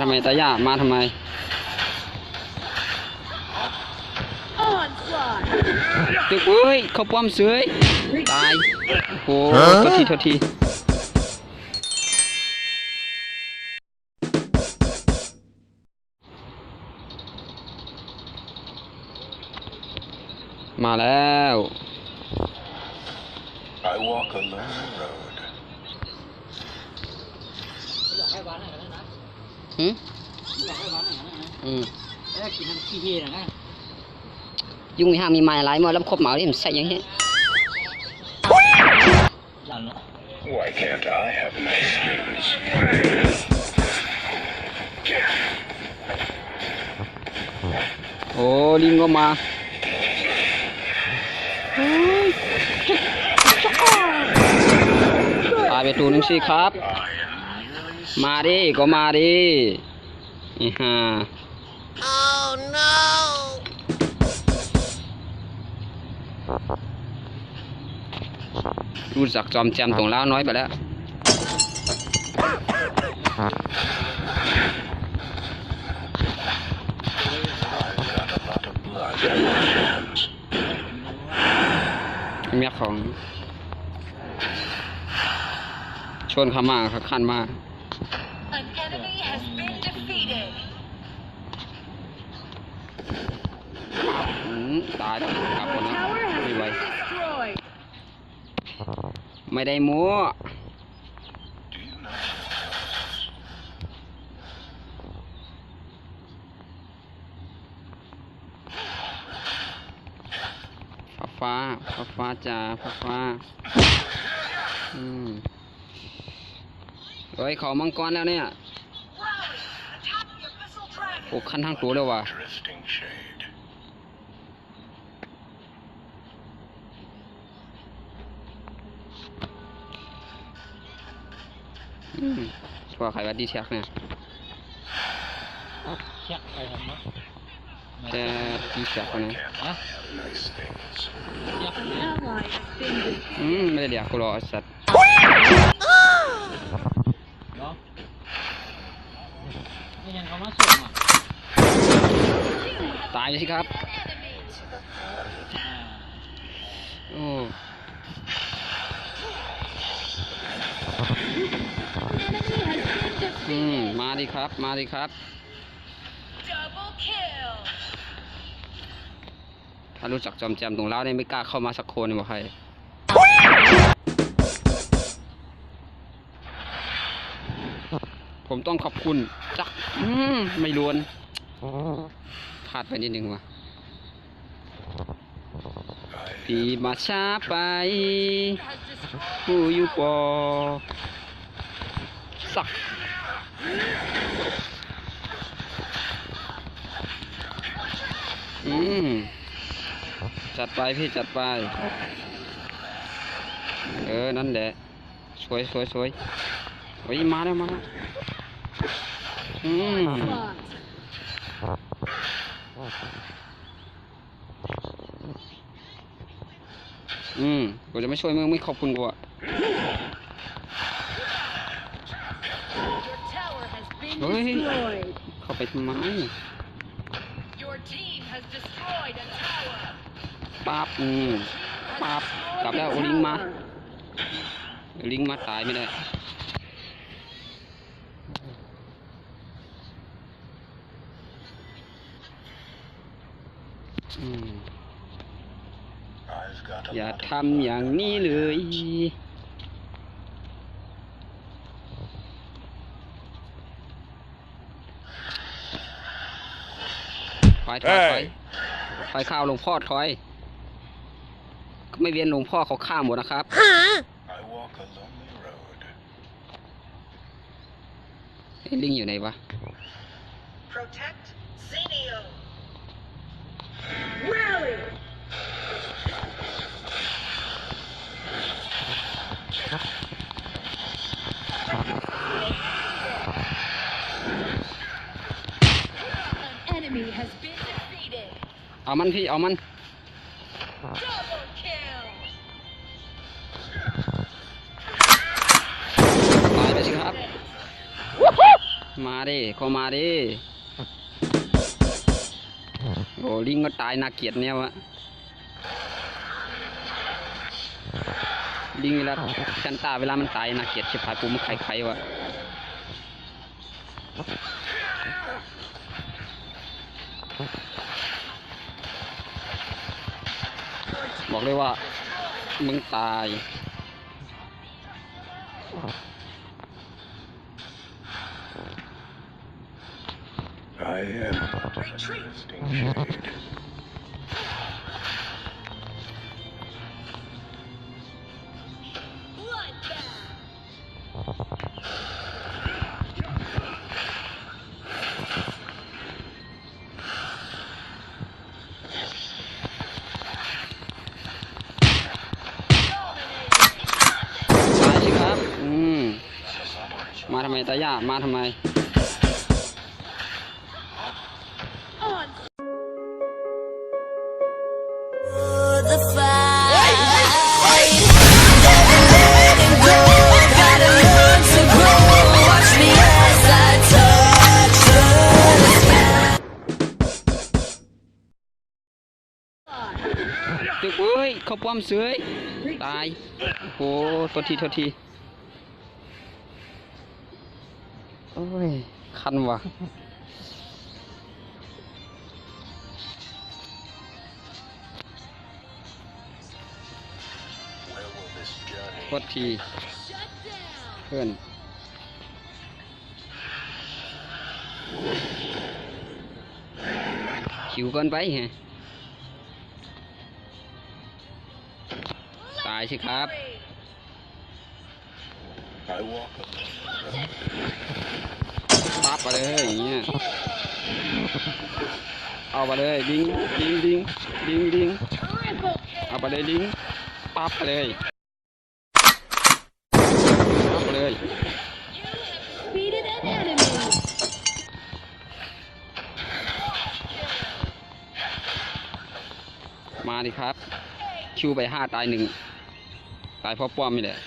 ไมตายามาทำไมตึกเอ้ยเขาป้อมเสือตายโอ้โทษทีมาแล้วยุ่งมีห้างมีไม้หลายมาแล้วครบเหมาที่มันใส่ยังไงWhy can't I have an excuse? โอ้ลิงก็มาตายไปตัวนึงสิครับมาดิก็มาดินี่ฮะ Oh no รู้จักจอมแจมตรงล้าวน้อยไปแล้วเมียของชนเขามาเขาขั้นมาตายแล้วกลับคนนะไม่ไหวไม่ได้มัวฟ้าจ้าฟ้าเฮ้ยเขามังกรแล้วเนี่ยโอ้ขั้นทั้งตัวเลยว่ะทัวร์ใครวัดดีเช็คเนี่ยเช็คไปทำไมจะดีเช็คนะไม่ได้เดี๋ยวกูรอสัตว์เนาะไม่ยังเขามาส่งอ่ะตายเลยสิครับโอ้มาดิครับถ้ารู้จักจอมแจมตรงแล้วเนี่ยไม่กล้าเข้ามาสักคนเลยบอกใครผมต้องขอบคุณจักไม่ล้วนพลาดไปนิดนึงว่ะพี่มาช้าไปผู้อยู่ปอสักจัดไปพี่จัดไปนั่นแหละสวยเฮ้ยมาแล้วกูจะไม่ช่วยมึงไม่ขอบคุณกูอ่ะเฮ้ยเข้าไปทำไมปั๊บกลับแล้วลิงมาตายไม่ได้อย่าทำอย่างนี้เลยถอยข้าวหลวงพ่อถอยไม่เวียนหลวงพ่อเขาข้ามหมดนะครับลิงอยู่ไหนวะเอามันพี่เอามันตายไปสิครับ มาดิเข้ามาดิโอ้ลิงก็ตายน่าเกลียดเนี่ยวะลิงเวลาชันตาเวลามันตายน่าเกลียดชิบหายปูมันไข่วะบอกเลยว่ามึงตาย I am resting shade. Bloodbath มาทำไมตาย่ามาทำไมThe fight, never letting go. Gotta learn to grow. Watch me as I touch the sky. ตึกเอ้ยเขาป้อมเสือยตายโอ้โทษทีโอ้ยคันว่ะโทษทีเพื่อนหิวเกินไปไงตายสิครับ I walk alone. ปั๊บไปเลยอย่างเงี้ยเอาไปเลยลิงเอาไปเลยลิงปั๊บไปเลยปั๊บไปเลย Defeated an enemy. มาดิครับคิวไป5ตาย1ตายเพราะป้อมนี่แหละ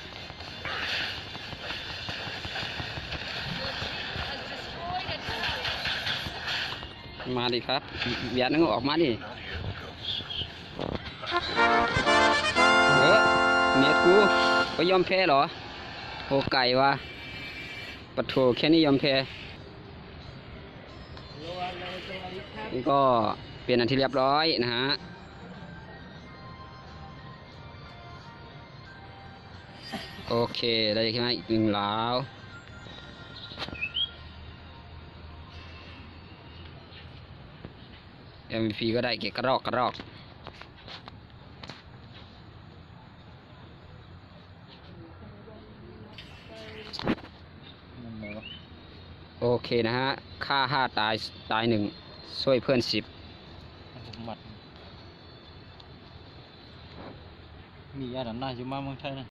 มาดิครับเบียดนั่งออกมาดิเมียกูก็ยอมแพ้เหรอโหไก่วะปะโถแค่นี้ยอมแพ้นี่ก็เป็นอันที่เรียบร้อยนะฮะโอเคได้แค่ไหมอีก1แล้ว MVP ก็ได้เก็บกระรอกโอเคนะฮะฆ่า5ตาย1ช่วยเพื่อน10หมัดมีอาดันหน้าจะมาเมืองไทยนะ